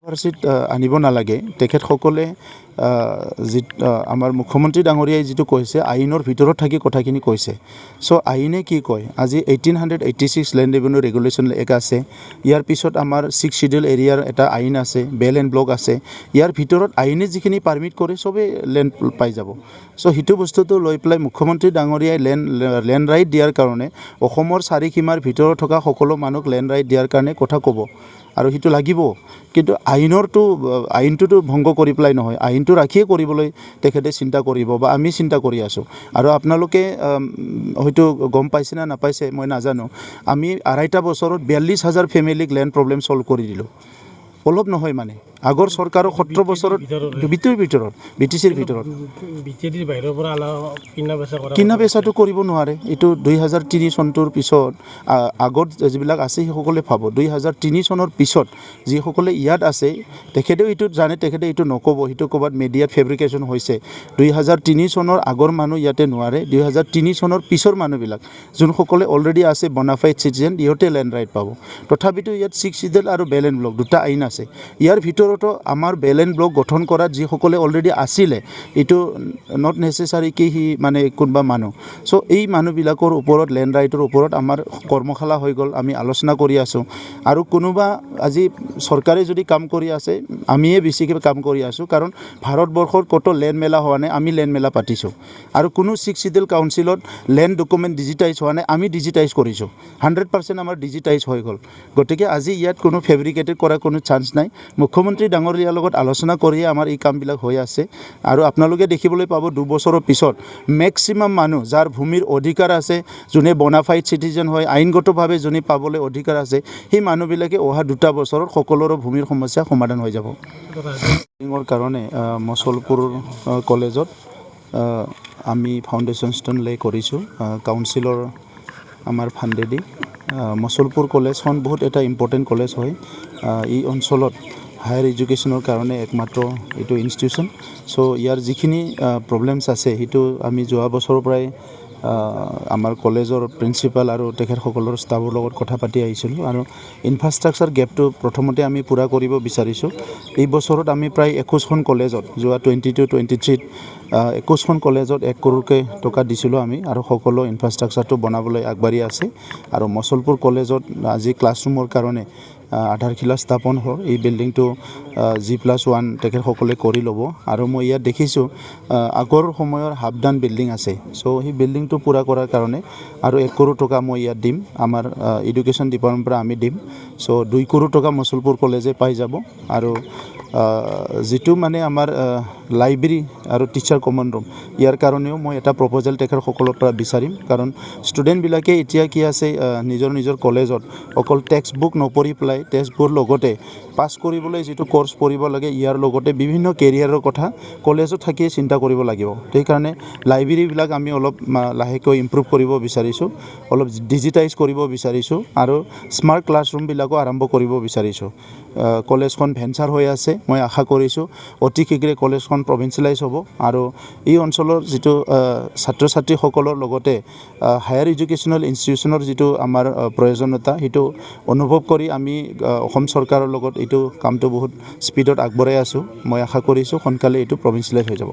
কণ্ট্ৰভাৰ্চিত আনিব নালাগে তেখেতসকলে যি আমাৰ মুখ্যমন্ত্ৰী ডাঙৰীয়াই যিটো কৈছে আইনৰ ভিতৰত থাকি কথাখিনি কৈছে চ' আইনে কি কয় আজি 1886 লেণ্ড ৰেভিনিউ ৰেগুলেশ্যন এক্ট আছে ইয়াৰ পিছত আমাৰ 6 শিডিউল এৰিয়াৰ এটা আইন আছে বেল এণ্ড ব্লক আছে ইয়াৰ ভিতৰত আইনে যিখিনি পাৰ্মিট কৰে চবেই লেণ্ড পাই যাব চ' সেইটো বস্তুটো লৈ পেলাই মুখ্যমন্ত্ৰী ডাঙৰীয়াই লেণ্ড ৰাইট দিয়াৰ কাৰণে অসমৰ চাৰিসীমাৰ ভিতৰত থকা সকলো মানুহক লেণ্ড ৰাইট দিয়াৰ কাৰণে কথা ক'ব আৰু সেইটো লাগিব কিন্তু আইনটোতো ভংগ কৰি পেলাই নহয় আইনটো ৰাখিয়ে কৰিবলৈ তেখেতে চিন্তা কৰিব বা আমি চিন্তা কৰি আছোঁ আৰু আপোনালোকে হয়তো গম পাইছে না নাপাইছে মই নাজানো আমি 2.5 বছৰত 42,000 ফেমিলিক লেণ্ড প্ৰব্লেম ছল্ভ কৰি দিলোঁ অলপ নহয় মানে আগৰ চৰকাৰৰ 17 বছৰত ভিতৰত BTCৰ ভিতৰত কিনা বেচাটো কৰিব নোৱাৰে এইটো 2003 চনটোৰ পিছত আগত যিবিলাক আছে সেইসকলে ভাব 2003 চনৰ পিছত যিসকলে ইয়াত আছে তেখেতেও এইটো জানে তেখেতে এইটো নক'ব সেইটো ক'বাত মিডিয়াত ফেব্ৰিকেশ্যন হৈছে 2003 চনৰ আগৰ মানুহ ইয়াতে নোৱাৰে 2003 চনৰ পিছৰ মানুহবিলাক যোনসকলে অলৰেডি আছে বনাফাইড চিটিজেন ইহঁতে লেণ্ড ৰাইট পাব তথাপিতো ইয়াত 6 শিডিউল আৰু বেল এণ্ড ব্লক দুটা আইন আছে ইয়াৰ ভিতৰতো আমাৰ বেল এণ্ড ব্লক গঠন কৰাত যিসকলে অলৰেডি আছিলে এইটো নট নেচেচাৰি কি সি মানে কোনোবা মানুহ চ' এই মানুহবিলাকৰ ওপৰত লেণ্ড ৰাইটৰ ওপৰত আমাৰ কৰ্মশালা হৈ গ'ল আমি আলোচনা কৰি আছোঁ আৰু কোনোবা আজি চৰকাৰে যদি কাম কৰি আছে আমিয়ে বেছিকৈ কাম কৰি আছোঁ কাৰণ ভাৰতবৰ্ষৰ ক'তো লেণ্ড মেলা হোৱা নাই আমি লেণ্ড মেলা পাতিছোঁ আৰু কোনো 6 শিডিউল কাউন্সিলত লেণ্ড ডকুমেণ্ট ডিজিটাইজ হোৱা নাই আমি ডিজিটাইজ কৰিছোঁ 100% আমাৰ ডিজিটাইজ হৈ গ'ল গতিকে আজি ইয়াত কোনো ফেব্ৰিকেটেড কৰা কোনো চান্স নাই মুখ্যমন্ত্ৰী ডাঙৰীয়াৰ লগত আলোচনা কৰিয়ে আমাৰ এই কামবিলাক হৈ আছে আৰু আপোনালোকে দেখিবলৈ পাব 2 বছৰৰ পিছত মেক্সিমাম মানুহ যাৰ ভূমিৰ অধিকাৰ আছে যোনে বনাফাইড চিটিজেন হয় আইনগতভাৱে যোনে পাবলৈ অধিকাৰ আছে সেই মানুহবিলাকে অহা 2 বছৰত সকলোৰে ভূমিৰ সমস্যা সমাধান হৈ যাব কাৰণে মছলপুৰ কলেজত আমি ফাউণ্ডেশ্যন ষ্টন লে কৰিছোঁ কাউন্সিলৰ আমাৰ ফাণ্ডেদি মছলপুৰ কলেজখন বহুত এটা ইম্পৰ্টেণ্ট কলেজ হয় এই অঞ্চলত হায়াৰ এডুকেশ্যনৰ কাৰণে একমাত্ৰ এইটো ইনষ্টিটিউশ্যন চ' ইয়াৰ যিখিনি প্ৰব্লেমছ আছে সেইটো আমি যোৱা বছৰৰ পৰাই আমাৰ কলেজৰ প্ৰিন্সিপাল আৰু তেখেতসকলৰ ষ্টাফৰ লগত কথা পাতি আহিছিলোঁ আৰু ইনফ্ৰাষ্ট্ৰাকচাৰ গেপটো প্ৰথমতে আমি পূৰা কৰিব বিচাৰিছোঁ এই বছৰত আমি প্ৰায় 21খন কলেজত যোৱা 22-23ত 21খন কলেজত 1 কৰোৰকৈ টকা দিছিলোঁ আমি আৰু সকলো ইনফ্ৰাষ্ট্ৰাকচাৰটো বনাবলৈ আগবাঢ়ি আছে আৰু মছলপুৰ কলেজত আজি ক্লাছৰুমৰ কাৰণে আধাৰশিলা স্থাপন হ'ল এই বিল্ডিংটো G+1 তেখেতসকলে কৰি ল'ব আৰু মই ইয়াত দেখিছোঁ আগৰ সময়ৰ হাফ ডান বিল্ডিং আছে চ' সেই বিল্ডিংটো পূৰা কৰাৰ কাৰণে আৰু 1 কৰোৰ টকা মই ইয়াত দিম আমাৰ এডুকেশ্যন ডিপাৰ্টমেণ্টৰ পৰা আমি দিম চ' 2 কৰোৰ টকা মছলপুৰ কলেজে পাই যাব আৰু যিটো মানে আমাৰ লাইব্ৰেৰী আৰু টিচাৰ কমন ৰুম ইয়াৰ কাৰণেও মই এটা প্ৰপ'জেল তেখেতসকলৰ পৰা বিচাৰিম কাৰণ ষ্টুডেণ্টবিলাকে এতিয়া কি আছে নিজৰ কলেজত অকল টেক্সট বুক নপঢ়ি পেলাই টেক্সট বুকৰ লগতে পাছ কৰিবলৈ যিটো কোৰ্চ পঢ়িব লাগে ইয়াৰ লগতে বিভিন্ন কেৰিয়াৰৰ কথা কলেজত থাকিয়ে চিন্তা কৰিব লাগিব সেইকাৰণে লাইব্ৰেৰীবিলাক আমি অলপ লাহেকৈ ইম্প্ৰুভ কৰিব বিচাৰিছোঁ অলপ ডিজিটাইজ কৰিব বিচাৰিছোঁ আৰু স্মাৰ্ট ক্লাছৰুমবিলাকো আৰম্ভ কৰিব বিচাৰিছোঁ কলেজখন ভেঞ্চাৰ হৈ আছে মই আশা কৰিছোঁ অতি শীঘ্ৰে কলেজখন প্ৰভিন্সিয়েলাইজ হ'ব আৰু এই অঞ্চলৰ যিটো ছাত্ৰ ছাত্ৰীসকলৰ লগতে হায়াৰ এডুকেশ্যনেল ইনষ্টিটিউশ্যনৰ যিটো আমাৰ প্ৰয়োজনীয়তা সেইটো অনুভৱ কৰি আমি অসম চৰকাৰৰ লগত এইটো কামটো বহুত স্পীডত আগবঢ়াই আছোঁ মই আশা কৰিছোঁ সোনকালে এইটো প্ৰভিন্সিয়েলাইজ হৈ যাব